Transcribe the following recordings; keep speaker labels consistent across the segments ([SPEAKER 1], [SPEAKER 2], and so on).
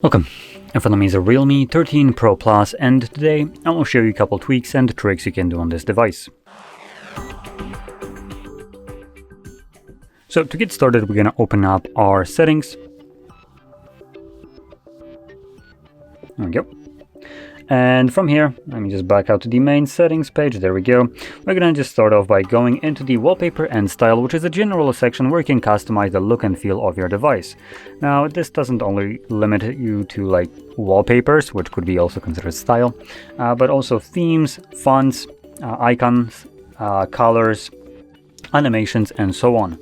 [SPEAKER 1] Welcome. In front of me is a REALME 13 Pro Plus, and today I will show you a couple tweaks and tricks you can do on this device. So to get started, we're going to open up our settings. There we go. And from here, let me just back out to the main settings page. There we go. We're going to just start off by going into the wallpaper and style, which is a general section where you can customize the look and feel of your device. Now, this doesn't only limit you to like wallpapers, which could be also considered style, but also themes, fonts, icons, colors, animations, and so on.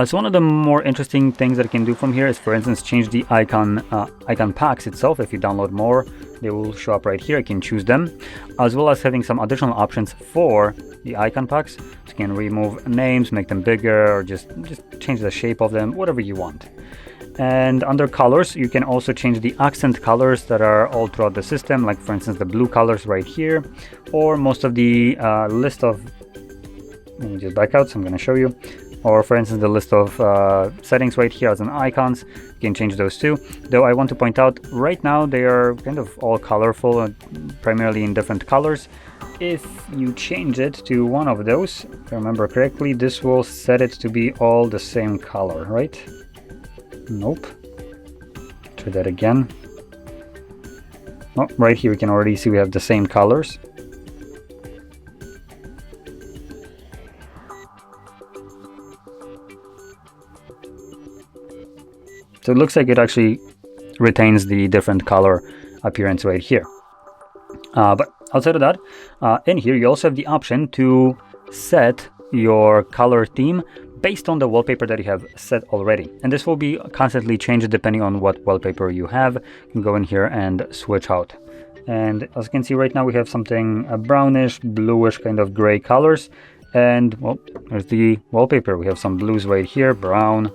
[SPEAKER 1] So one of the more interesting things that you can do from here is, for instance, change the icon packs itself. If you download more, they will show up right here. You can choose them, as well as having some additional options for the icon packs. So you can remove names, make them bigger, or just change the shape of them, whatever you want. And under colors, you can also change the accent colors that are all throughout the system, like for instance the blue colors right here, or most of the list of, let me just back out, so I'm going to show you. Or for instance, the list of settings right here as an icons, you can change those too. Though I want to point out, right now they are kind of all colorful and primarily in different colors. If you change it to one of those, if I remember correctly, this will set it to be all the same color, right? Nope. Try that again. Oh, right here we can already see we have the same colors. So it looks like it actually retains the different color appearance right here. But outside of that, in here you also have the option to set your color theme based on the wallpaper that you have set already. And this will be constantly changed depending on what wallpaper you have. You can go in here and switch out. And as you can see right now, we have something brownish, bluish, kind of gray colors. And well, there's the wallpaper. We have some blues right here, brown,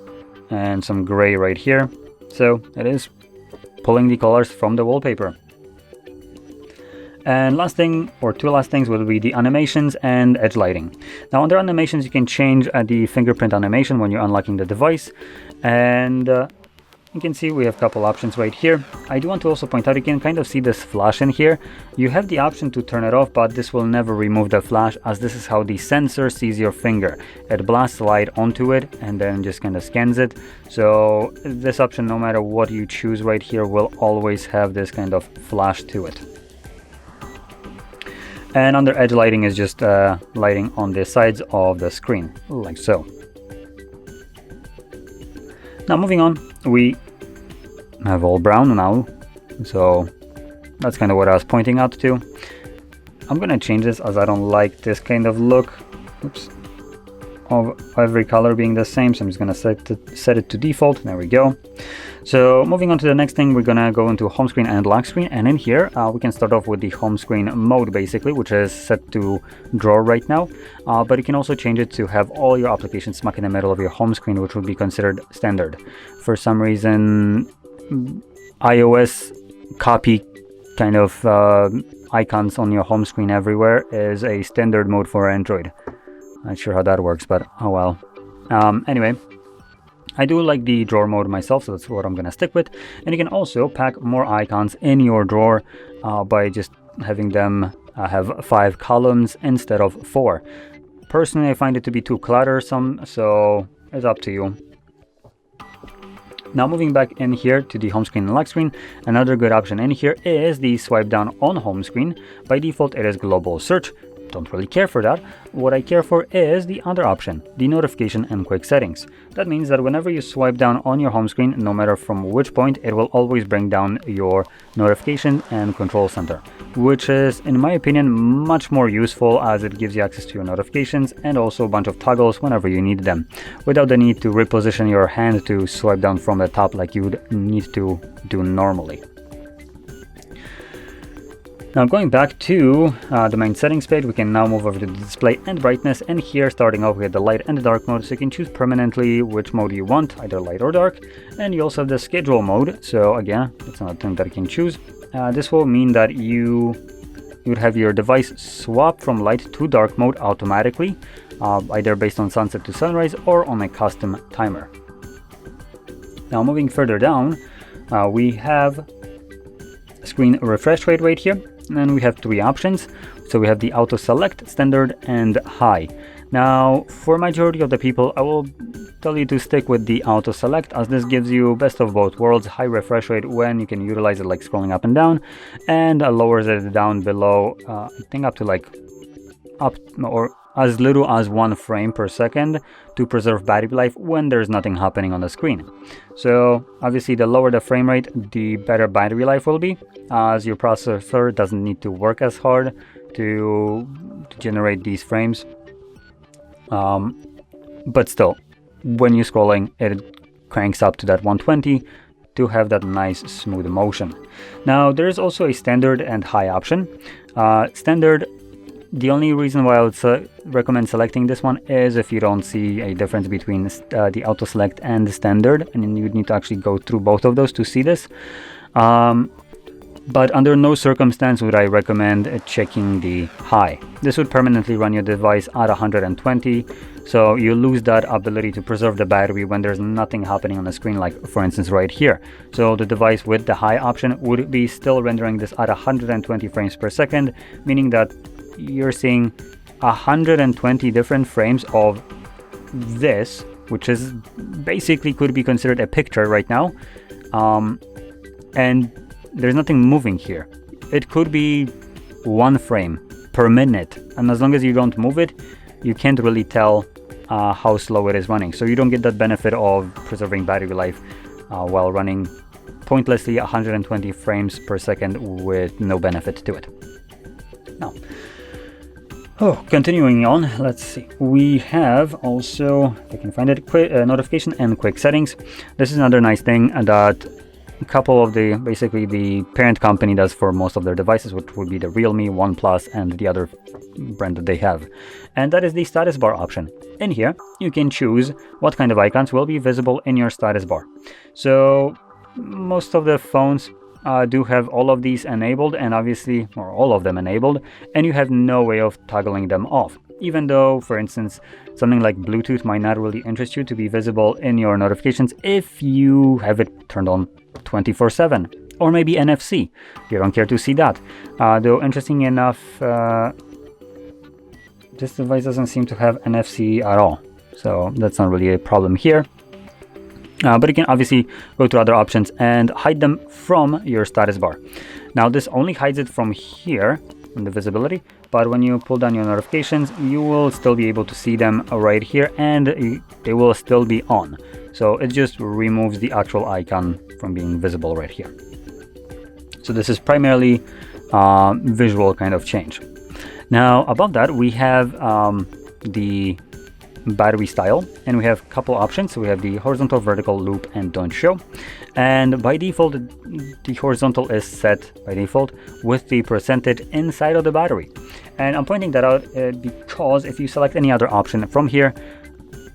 [SPEAKER 1] and some gray right here. So it is pulling the colors from the wallpaper. And last thing, or two last things, will be the animations and edge lighting. Now under animations, you can change the fingerprint animation when you're unlocking the device, and you can see we have a couple options right here. I do want to also point out, you can kind of see this flash in here. You have the option to turn it off, but this will never remove the flash, as this is how the sensor sees your finger. It blasts light onto it and then just kind of scans it. So this option, no matter what you choose right here, will always have this kind of flash to it. And under edge lighting is just lighting on the sides of the screen, like so. Now moving on, we have all brown now, so that's kind of what I was pointing out to. I'm gonna change this as I don't like this kind of look, oops, of every color being the same, so I'm just gonna set it to default. There we go. So moving on to the next thing, we're gonna go into home screen and lock screen, and in here we can start off with the home screen mode basically, which is set to drawer right now, but you can also change it to have all your applications smack in the middle of your home screen, which would be considered standard. For some reason, iOS copy kind of icons on your home screen everywhere is a standard mode for Android. Not sure how that works, but oh well. Anyway, I do like the drawer mode myself, so that's what I'm gonna stick with. And you can also pack more icons in your drawer by just having them have 5 columns instead of 4. Personally, I find it to be too cluttersome, so it's up to you. Now moving back in here to the home screen and lock screen, another good option in here is the swipe down on home screen. By default, it is global search. Don't really care for that. What I care for is the other option, the notification and quick settings. That means that whenever you swipe down on your home screen, no matter from which point, it will always bring down your notification and control center, which is, in my opinion, much more useful, as it gives you access to your notifications and also a bunch of toggles whenever you need them, without the need to reposition your hand to swipe down from the top like you would need to do normally. Now going back to the main settings page, we can now move over to the display and brightness, and here starting off with the light and the dark mode, so you can choose permanently which mode you want, either light or dark. And you also have the schedule mode, so again, that's another thing that you can choose. This will mean that you would have your device swap from light to dark mode automatically, either based on sunset to sunrise or on a custom timer. Now moving further down, we have screen refresh rate right here, and we have 3 options. So we have the auto select, standard, and high. Now, for majority of the people, I will tell you to stick with the auto select, as this gives you best of both worlds: high refresh rate when you can utilize it like scrolling up and down, and lowers it down below, I think up to like or as little as 1 frame per second to preserve battery life when there's nothing happening on the screen. So obviously the lower the frame rate, the better battery life will be, as your processor doesn't need to work as hard to generate these frames. But still, when you're scrolling, it cranks up to that 120 to have that nice smooth motion. Now there's also a standard and high option. Standard, the only reason why I would recommend selecting this one is if you don't see a difference between the auto select and the standard, and you'd need to actually go through both of those to see this. But under no circumstance would I recommend checking the high. This would permanently run your device at 120, so you lose that ability to preserve the battery when there's nothing happening on the screen, like for instance right here. So the device with the high option would be still rendering this at 120 frames per second, meaning that you're seeing 120 different frames of this, which is basically could be considered a picture right now, and there's nothing moving here. It could be 1 frame per minute, and as long as you don't move it, you can't really tell how slow it is running. So you don't get that benefit of preserving battery life while running pointlessly 120 frames per second with no benefit to it. Now, continuing on, let's see. We have also, if I can find it, quick notification and quick settings. This is another nice thing that a couple of basically the parent company does for most of their devices, which would be the REALME, OnePlus, and the other brand that they have. And that is the status bar option. In here, you can choose what kind of icons will be visible in your status bar. So most of the phones do have all of these enabled, and obviously, or all of them enabled, and you have no way of toggling them off. Even though, for instance, something like Bluetooth might not really interest you to be visible in your notifications if you have it turned on 24/7, or maybe NFC. You don't care to see that. Though interesting enough, this device doesn't seem to have NFC at all, so that's not really a problem here. But you can obviously go to other options and hide them from your status bar. Now this only hides it from here in the visibility, but when you pull down your notifications, you will still be able to see them right here, and they will still be on. So it just removes the actual icon from being visible right here. So this is primarily visual kind of change. Now above that we have the battery style, and we have a couple options. So we have the horizontal, vertical, loop, and don't show. And by default, the horizontal is set by default with the percentage inside of the battery. And I'm pointing that out because if you select any other option from here,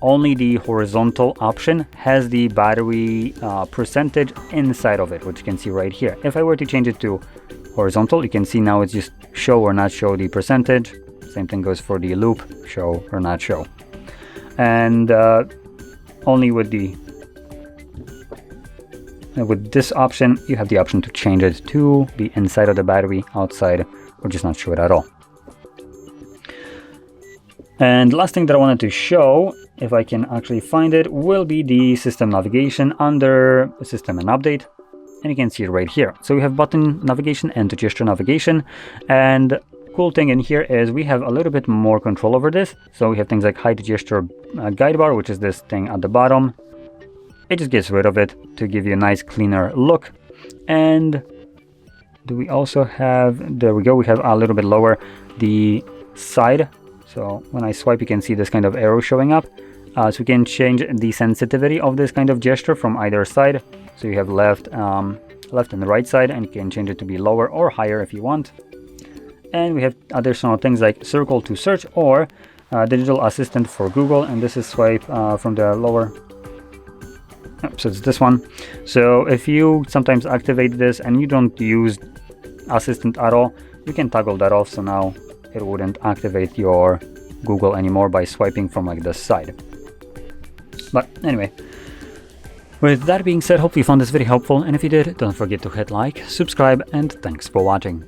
[SPEAKER 1] only the horizontal option has the battery percentage inside of it, which you can see right here. If I were to change it to horizontal, you can see now it's just show or not show the percentage. Same thing goes for the loop, show or not show. And only with this option, you have the option to change it to be inside of the battery, outside, or just not show it at all. And last thing that I wanted to show, if I can actually find it, will be the system navigation under system and update. And you can see it right here. So we have button navigation and gesture navigation. And cool thing in here is we have a little bit more control over this. So we have things like hide gesture guide bar, which is this thing at the bottom. It just gets rid of it to give you a nice cleaner look. And do we also have, there we go, we have a little bit lower the side. So when I swipe, you can see this kind of arrow showing up. So we can change the sensitivity of this kind of gesture from either side. So you have left and the right side, and you can change it to be lower or higher if you want. And we have additional things like circle to search or digital assistant for Google, and this is swipe from the lower. So it's this one. So if you sometimes activate this and you don't use assistant at all, you can toggle that off, so now it wouldn't activate your Google anymore by swiping from like this side. But anyway, With that being said, hope you found this video helpful, and if you did, don't forget to hit like, subscribe, and thanks for watching.